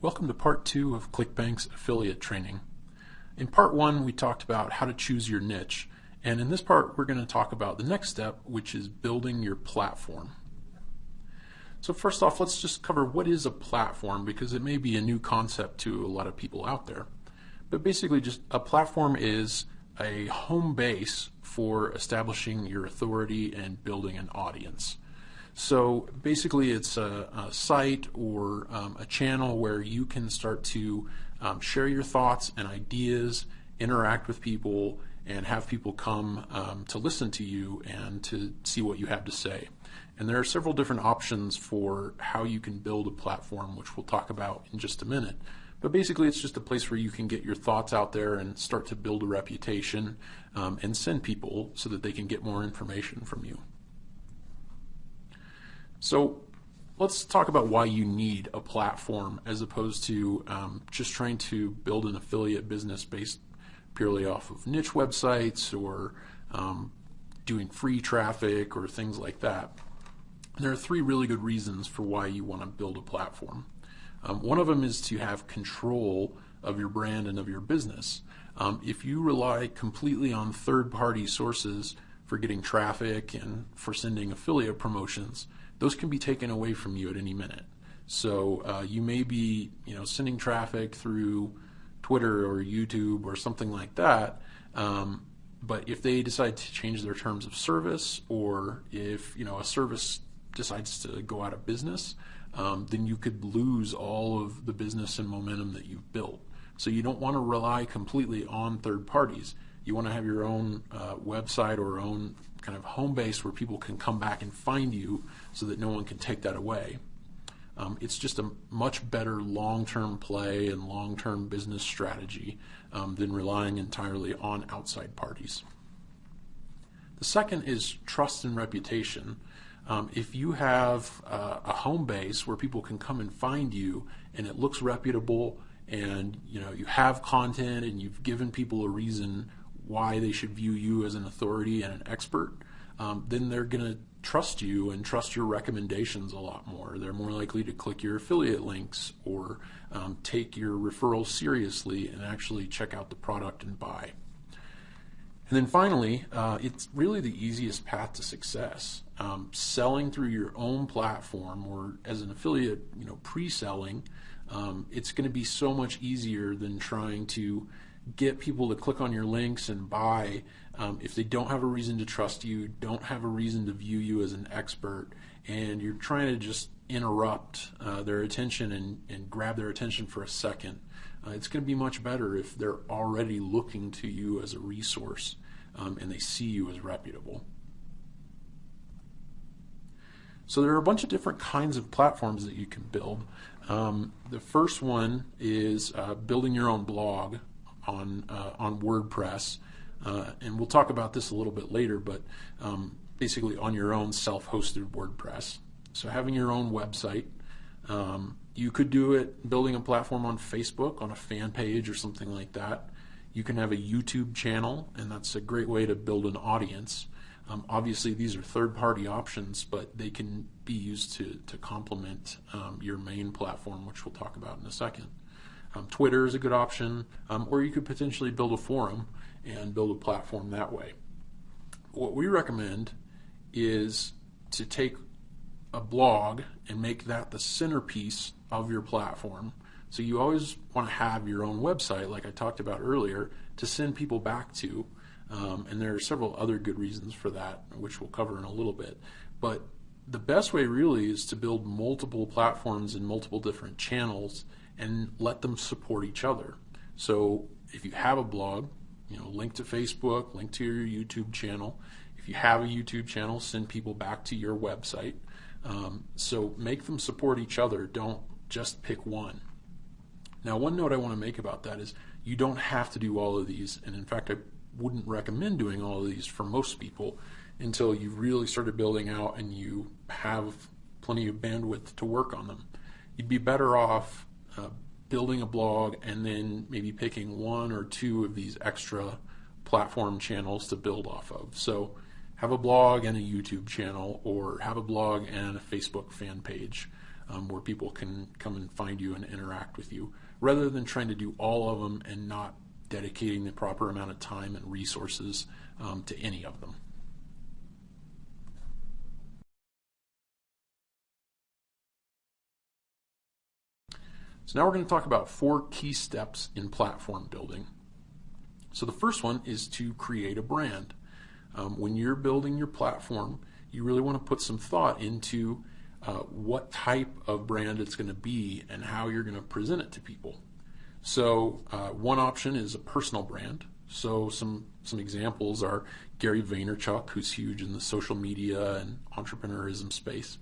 Welcome to part 2 of ClickBank's affiliate training. In part 1 we talked about how to choose your niche, and in this part we're going to talk about the next step, which is building your platform. So first off, let's just cover what is a platform, because it may be a new concept to a lot of people out there. But basically, just a platform is a home base for establishing your authority and building an audience. So basically it's a site or a channel where you can start to share your thoughts and ideas, interact with people, and have people come to listen to you and to see what you have to say. And there are several different options for how you can build a platform, which we'll talk about in just a minute. But basically it's just a place where you can get your thoughts out there and start to build a reputation and send people so that they can get more information from you. So let's talk about why you need a platform as opposed to just trying to build an affiliate business based purely off of niche websites or doing free traffic or things like that. There are 3 really good reasons for why you want to build a platform. One of them is to have control of your brand and of your business. If you rely completely on third-party sources for getting traffic and for sending affiliate promotions, those can be taken away from you at any minute. So you may be, sending traffic through Twitter or YouTube or something like that. But if they decide to change their terms of service, or if a service decides to go out of business, then you could lose all of the business and momentum that you've built. So you don't want to rely completely on third parties. You want to have your own website or own kind of home base where people can come back and find you so that no one can take that away. It's just a much better long-term play and long-term business strategy than relying entirely on outside parties. The second is trust and reputation. If you have a home base where people can come and find you and it looks reputable, and you have content and you've given people a reason why they should view you as an authority and an expert, then they're going to trust you and trust your recommendations a lot more. They're more likely to click your affiliate links or take your referrals seriously and actually check out the product and buy. And then finally, it's really the easiest path to success. Selling through your own platform or as an affiliate, pre-selling, it's going to be so much easier than trying to get people to click on your links and buy if they don't have a reason to trust you, don't have a reason to view you as an expert, and you're trying to just interrupt their attention and grab their attention for a second. It's going to be much better if they're already looking to you as a resource and they see you as reputable. So there are a bunch of different kinds of platforms that you can build. The first one is building your own blog on WordPress, and we'll talk about this a little bit later, but basically on your own self-hosted WordPress. So having your own website. You could do it building a platform on Facebook, on a fan page or something like that. You can have a YouTube channel, and that's a great way to build an audience. Obviously these are third-party options, but they can be used to complement your main platform, which we'll talk about in a second. Twitter is a good option, or you could potentially build a forum and build a platform that way. What we recommend is to take a blog and make that the centerpiece of your platform. So you always want to have your own website, like I talked about earlier, to send people back to. And there are several other good reasons for that, which we'll cover in a little bit. But the best way really is to build multiple platforms and multiple different channels and let them support each other. So if you have a blog, link to Facebook, link to your YouTube channel. If you have a YouTube channel, send people back to your website. So make them support each other. Don't just pick one. Now, one note I want to make about that is you don't have to do all of these, and in fact I wouldn't recommend doing all of these for most people until you've really started building out and you have plenty of bandwidth to work on them. You'd be better off building a blog and then maybe picking 1 or 2 of these extra platform channels to build off of. So have a blog and a YouTube channel, or have a blog and a Facebook fan page. where people can come and find you and interact with you, rather than trying to do all of them and not dedicating the proper amount of time and resources to any of them. So now we're going to talk about 4 key steps in platform building. So the first one is to create a brand. When you're building your platform, you really want to put some thought into what type of brand it's going to be and how you're going to present it to people. So one option is a personal brand. So some examples are Gary Vaynerchuk, who's huge in the social media and entrepreneurism space,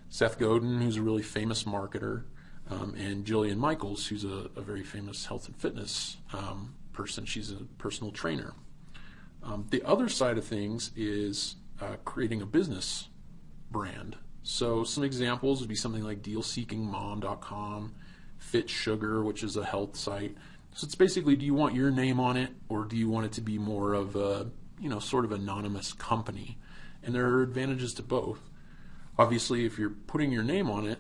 Seth Godin, who's a really famous marketer, and Jillian Michaels, who's a very famous health and fitness person. She's a personal trainer. The other side of things is creating a business brand. So some examples would be something like dealseekingmom.com, Fit Sugar, which is a health site. So it's basically, do you want your name on it, or do you want it to be more of a, sort of anonymous company? And there are advantages to both. Obviously, if you're putting your name on it,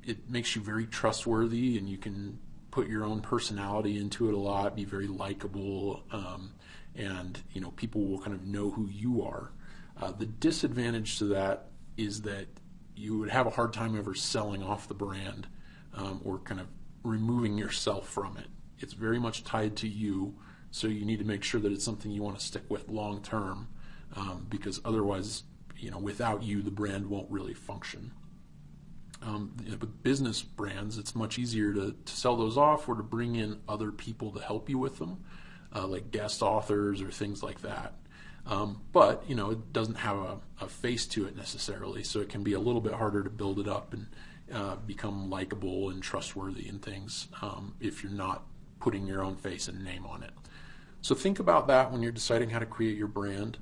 it makes you very trustworthy, and you can put your own personality into it a lot, be very likable, and people will kind of know who you are. The disadvantage to that is that you would have a hard time ever selling off the brand or kind of removing yourself from it. It's very much tied to you, so you need to make sure that it's something you want to stick with long term, because otherwise, without you, the brand won't really function. With business brands, it's much easier to sell those off or to bring in other people to help you with them, like guest authors or things like that. But it doesn't have a face to it necessarily, so it can be a little bit harder to build it up and become likable and trustworthy and things if you're not putting your own face and name on it. So think about that when you're deciding how to create your brand.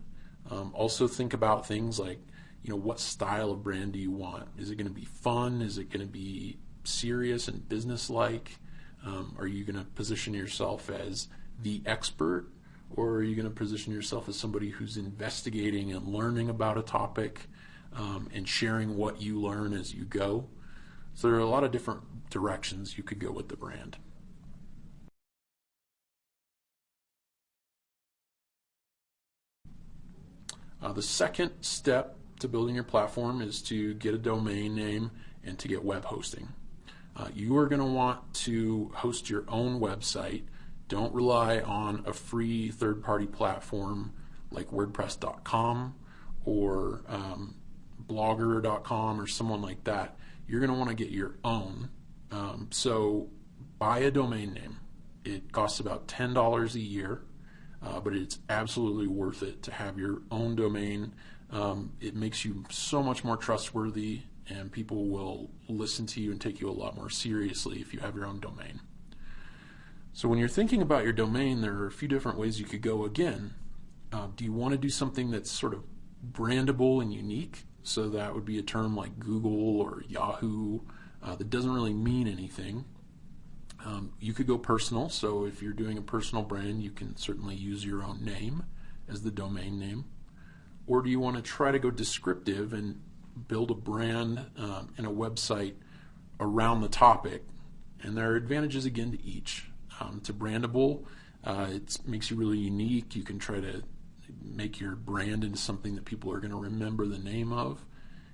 Also think about things like, what style of brand do you want? Is it going to be fun? Is it going to be serious and business-like? Are you going to position yourself as the expert, or are you going to position yourself as somebody who's investigating and learning about a topic and sharing what you learn as you go? So there are a lot of different directions you could go with the brand. The second step to building your platform is to get a domain name and to get web hosting. You are going to want to host your own website. Don't rely on a free third-party platform like WordPress.com or Blogger.com or someone like that. You're going to want to get your own. So buy a domain name. It costs about $10 a year, but it's absolutely worth it to have your own domain. It makes you so much more trustworthy, and people will listen to you and take you a lot more seriously if you have your own domain. So when you're thinking about your domain, there are a few different ways you could go again. Do you want to do something that's sort of brandable and unique? So that would be a term like Google or Yahoo that doesn't really mean anything. You could go personal. So if you're doing a personal brand, you can certainly use your own name as the domain name. Or do you want to try to go descriptive and build a brand and a website around the topic? And there are advantages again to each. To brandable, it makes you really unique. You can try to make your brand into something that people are going to remember the name of,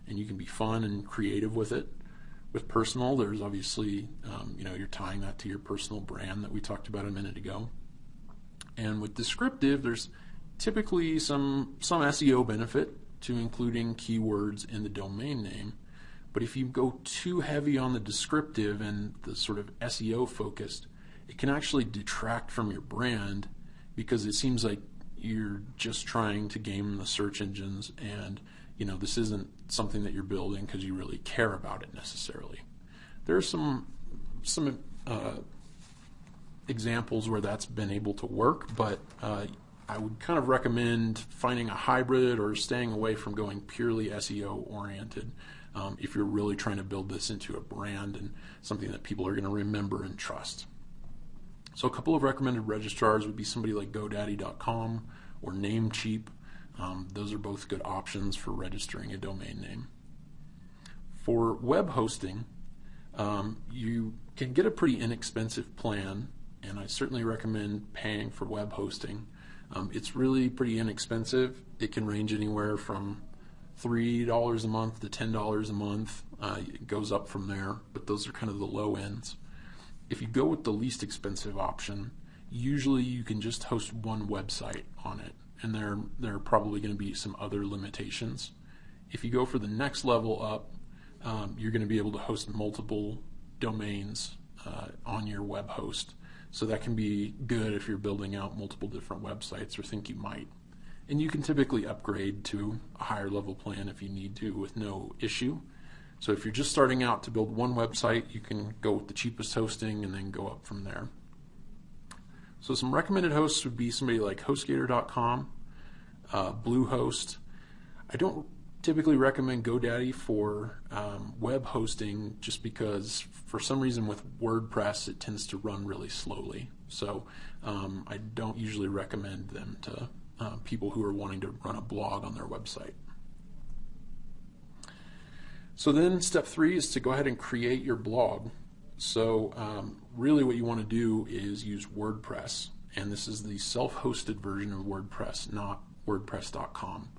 and you can be fun and creative with it. With personal, there's obviously, you're tying that to your personal brand that we talked about a minute ago. And with descriptive, there's typically some SEO benefit to including keywords in the domain name. But if you go too heavy on the descriptive and the sort of SEO focused, it can actually detract from your brand, because it seems like you're just trying to game the search engines, and this isn't something that you're building because you really care about it necessarily. There are some examples where that's been able to work, but I would kind of recommend finding a hybrid or staying away from going purely SEO oriented if you're really trying to build this into a brand and something that people are going to remember and trust. So a couple of recommended registrars would be somebody like GoDaddy.com or Namecheap. Those are both good options for registering a domain name. For web hosting, you can get a pretty inexpensive plan, and I certainly recommend paying for web hosting. It's really pretty inexpensive. It can range anywhere from $3 a month to $10 a month. It goes up from there, but those are kind of the low ends. If you go with the least expensive option, usually you can just host one website on it, and there are probably going to be some other limitations. If you go for the next level up, you're going to be able to host multiple domains on your web host. So that can be good if you're building out multiple different websites or think you might. And you can typically upgrade to a higher level plan if you need to with no issue. So if you're just starting out to build one website, you can go with the cheapest hosting and then go up from there. So some recommended hosts would be somebody like HostGator.com, Bluehost. I don't typically recommend GoDaddy for web hosting just because for some reason with WordPress it tends to run really slowly. So I don't usually recommend them to people who are wanting to run a blog on their website. So then step 3 is to go ahead and create your blog. So really what you want to do is use WordPress, and this is the self-hosted version of WordPress, not WordPress.com.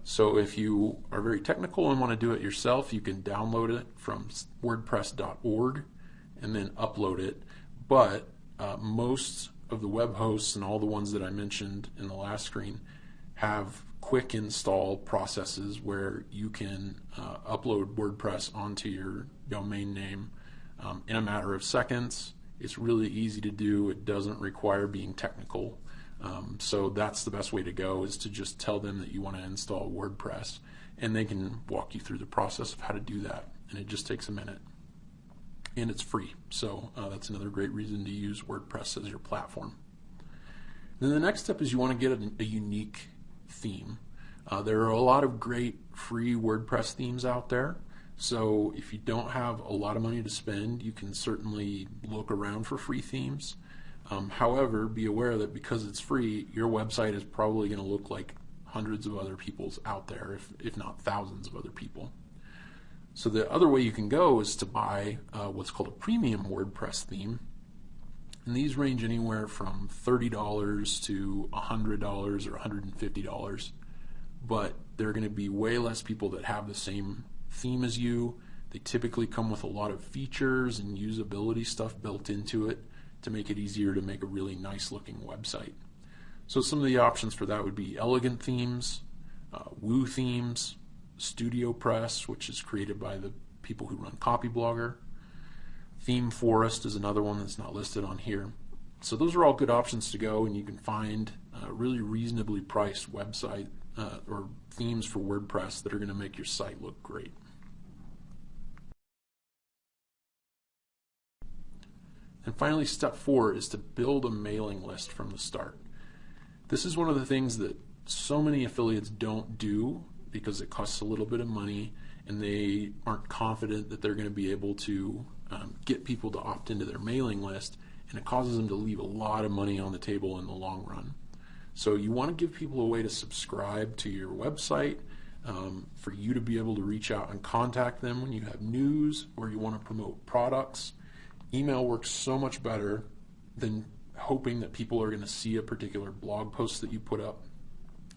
So if you are very technical and want to do it yourself, you can download it from WordPress.org and then upload it. But most of the web hosts and all the ones that I mentioned in the last screen have quick install processes where you can upload WordPress onto your domain name in a matter of seconds. It's really easy to do. It doesn't require being technical. So that's the best way to go, is to just tell them that you want to install WordPress, and they can walk you through the process of how to do that. And it just takes a minute. And it's free. So that's another great reason to use WordPress as your platform. Then the next step is you want to get a unique theme. There are a lot of great free WordPress themes out there. So if you don't have a lot of money to spend, you can certainly look around for free themes. However, be aware that because it's free, your website is probably going to look like hundreds of other people's out there, if not thousands of other people. So the other way you can go is to buy what's called a premium WordPress theme. And these range anywhere from $30 to $100 or $150. But there are going to be way less people that have the same theme as you. They typically come with a lot of features and usability stuff built into it to make it easier to make a really nice looking website. So some of the options for that would be elegant themes, Woo themes, Studio Press, which is created by the people who run Copyblogger. Theme Forest is another one that's not listed on here. So those are all good options to go, and you can find really reasonably priced website or themes for WordPress that are going to make your site look great. And finally, step 4 is to build a mailing list from the start. This is one of the things that so many affiliates don't do because it costs a little bit of money and they aren't confident that they're going to be able to get people to opt into their mailing list, and it causes them to leave a lot of money on the table in the long run. So you want to give people a way to subscribe to your website, for you to be able to reach out and contact them when you have news or you want to promote products. Email works so much better than hoping that people are going to see a particular blog post that you put up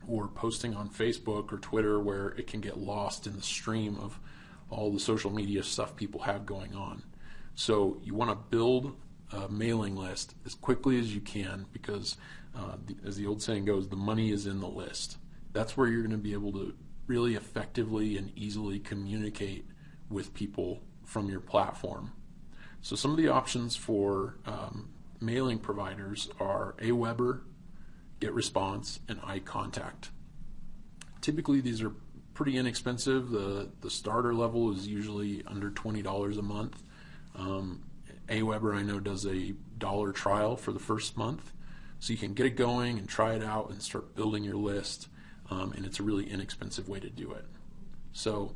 or posting on Facebook or Twitter, where it can get lost in the stream of all the social media stuff people have going on. So you want to build a mailing list as quickly as you can because, as the old saying goes, the money is in the list. That's where you're going to be able to really effectively and easily communicate with people from your platform. So some of the options for mailing providers are Aweber, GetResponse, and iContact. Typically these are pretty inexpensive. The starter level is usually under $20 a month. Aweber, I know, does a $1 trial for the first month, so you can get it going and try it out and start building your list, and it's a really inexpensive way to do it. So,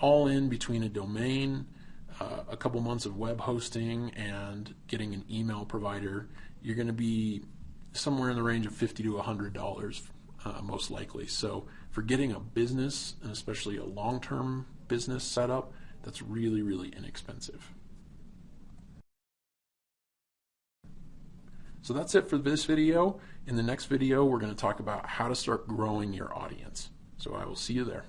all in between a domain, a couple months of web hosting, and getting an email provider, you're going to be somewhere in the range of $50 to $100 most likely. So for getting a business, and especially a long-term business set up, that's really, really inexpensive. So that's it for this video. In the next video, we're going to talk about how to start growing your audience. So I will see you there.